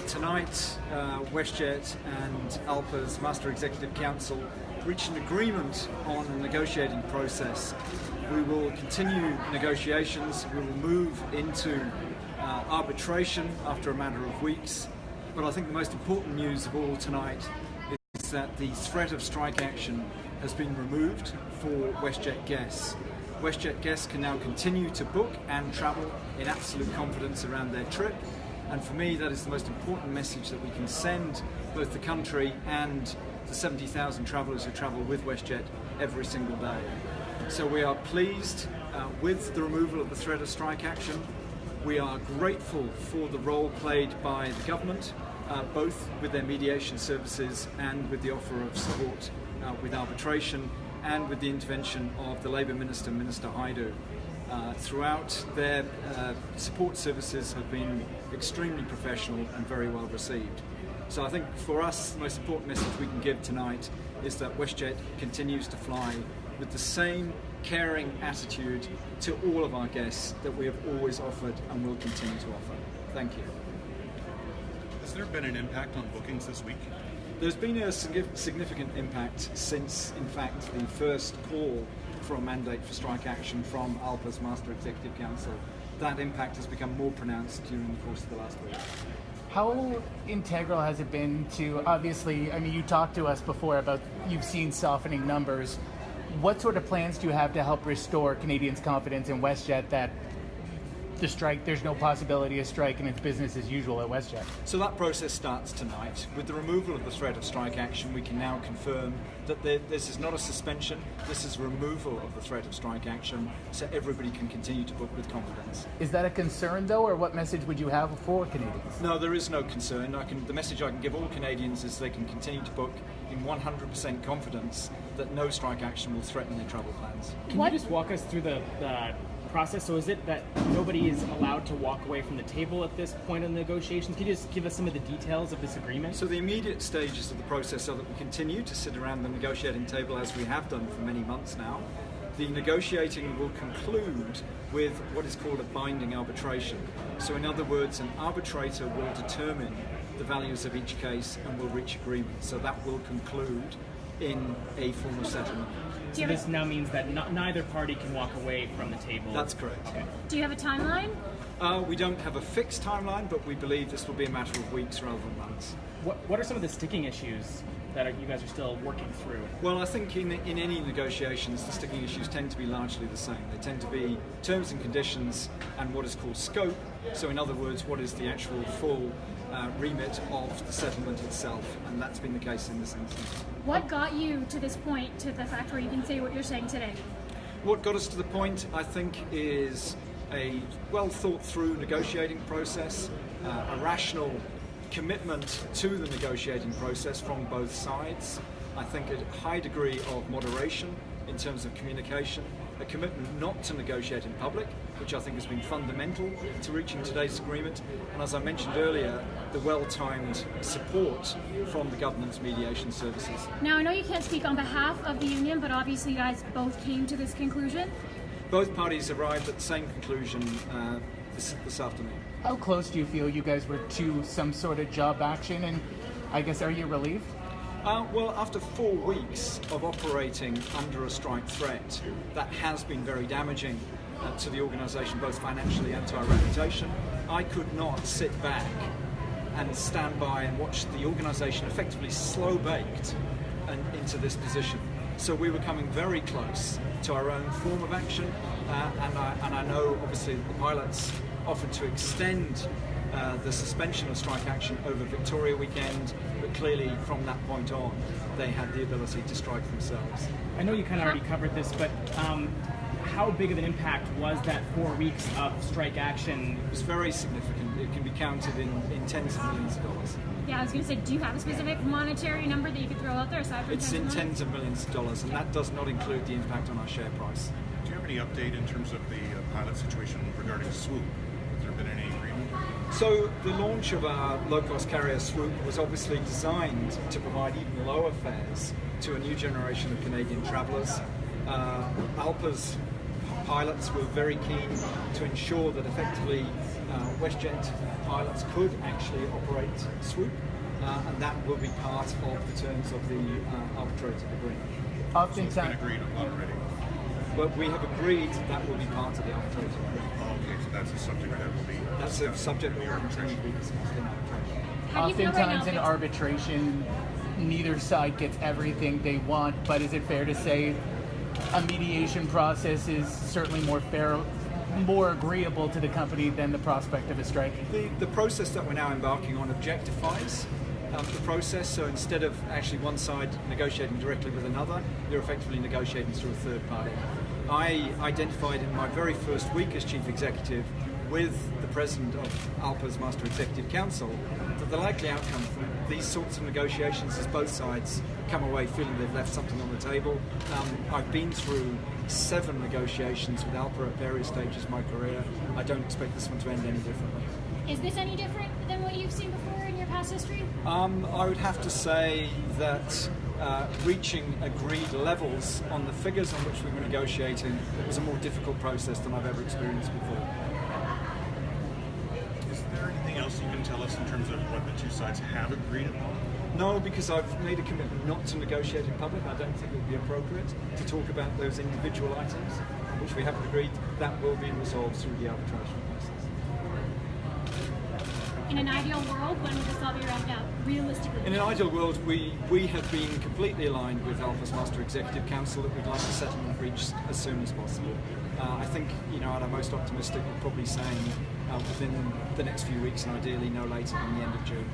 Tonight, WestJet and ALPA's Master Executive Council reached an agreement on a negotiating process. We will continue negotiations, we will move into arbitration after a matter of weeks, but I think the most important news of all tonight is that the threat of strike action has been removed for WestJet guests. WestJet guests can now continue to book and travel in absolute confidence around their trip, and for me that is the most important message that we can send both the country and the 70,000 travellers who travel with WestJet every single day. So we are pleased with the removal of the threat of strike action. We are grateful for the role played by the government, both with their mediation services and with the offer of support with arbitration and with the intervention of the Labour Minister, Minister Haidu. Throughout, their support services have been extremely professional and very well received. So I think for us, the most important message we can give tonight is that WestJet continues to fly with the same caring attitude to all of our guests that we have always offered and will continue to offer. Thank you. Has there been an impact on bookings this week? There's been a significant impact since, in fact, the first call for a mandate for strike action from ALPA's Master Executive Council. That impact has become more pronounced during the course of the last week. How integral has it been to, obviously, I mean, you talked to us before about you've seen softening numbers. What sort of plans do you have to help restore Canadians' confidence in WestJet that the strike, there's no possibility of strike and it's business as usual at WestJet? So that process starts tonight. With the removal of the threat of strike action, we can now confirm that this is not a suspension, this is removal of the threat of strike action, so everybody can continue to book with confidence. Is that a concern though, or what message would you have for Canadians? No, there is no concern. The message I can give all Canadians is they can continue to book in 100% confidence that no strike action will threaten their travel plans. Can you just walk us through the process? So is it that nobody is allowed to walk away from the table at this point in the negotiations? Can you just give us some of the details of this agreement? So the immediate stages of the process are that we continue to sit around the negotiating table as we have done for many months now. The negotiating will conclude with what is called a binding arbitration. So in other words, an arbitrator will determine the values of each case and will reach agreement. So that will conclude in a form of settlement. So this now means that neither party can walk away from the table? That's correct. Okay. Do you have a timeline? We don't have a fixed timeline, but we believe this will be a matter of weeks rather than months. What are some of the sticking issues that you guys are still working through? Well, I think in any negotiations, the sticking issues tend to be largely the same. They tend to be terms and conditions and what is called scope. So in other words, what is the actual full remit of the settlement itself, and that's been the case in this instance. What got you to this point, to the fact where you can say what you're saying today? What got us to the point, I think, is a well thought through negotiating process, a rational commitment to the negotiating process from both sides. I think a high degree of moderation in terms of communication, a commitment not to negotiate in public, which I think has been fundamental to reaching today's agreement, and as I mentioned earlier, the well-timed support from the government's mediation services. Now, I know you can't speak on behalf of the union, but obviously you guys both came to this conclusion. Both parties arrived at the same conclusion this afternoon. How close do you feel you guys were to some sort of job action, and I guess are you relieved? Well, after 4 weeks of operating under a strike threat, that has been very damaging to the organisation, both financially and to our reputation. I could not sit back and stand by and watch the organisation effectively slow-baked into this position. So we were coming very close to our own form of action, and I know obviously the pilots offered to extend the suspension of strike action over Victoria weekend, but clearly from that point on they had the ability to strike themselves. I know you kind of already covered this, but how big of an impact was that 4 weeks of strike action? It was very significant. It can be counted in tens of millions of dollars. Yeah, I was going to say, do you have a specific monetary number that you could throw out there aside from It's in tens of millions of dollars, and that does not include the impact on our share price. Do you have any update in terms of the pilot situation regarding Swoop? Has there been any agreement? So the launch of our low-cost carrier Swoop was obviously designed to provide even lower fares to a new generation of Canadian travellers. ALPA's pilots were very keen to ensure that effectively WestJet pilots could actually operate swoop, and that will be part of the terms of the arbitrator agreement. So it's been Oftentimes, agreed upon already. But we have agreed that will be part of the arbitrator agreement. Oh, okay, so that's a subject that will be. That's a subject that will continue to be discussed in arbitration. How do you feel right now, oftentimes in Victor? arbitration, neither side gets everything they want, but is it fair to say a mediation process is certainly more fair, more agreeable to the company than the prospect of a strike? The process that we're now embarking on objectifies the process, so instead of actually one side negotiating directly with another, you're effectively negotiating through a third party. I identified in my very first week as Chief Executive with the President of ALPA's Master Executive Council that the likely outcome from these sorts of negotiations is both sides come away feeling they've left something on the table. I've been through 7 negotiations with ALPA at various stages of my career. I don't expect this one to end any differently. Is this any different than what you've seen before in your past history? I would have to say that reaching agreed levels on the figures on which we were negotiating was a more difficult process than I've ever experienced before. Is there anything else you can tell us in terms of what the two sides have agreed upon? No, because I've made a commitment not to negotiate in public. I don't think it would be appropriate to talk about those individual items which we haven't agreed. That will be resolved through the arbitration process. In an ideal world, when would this all be wrapped up? Realistically. In an ideal world, we have been completely aligned with ALPA's Master Executive Council that we'd like the settlement reached as soon as possible. I think, at our most optimistic, we're probably saying within the next few weeks and ideally no later than the end of June.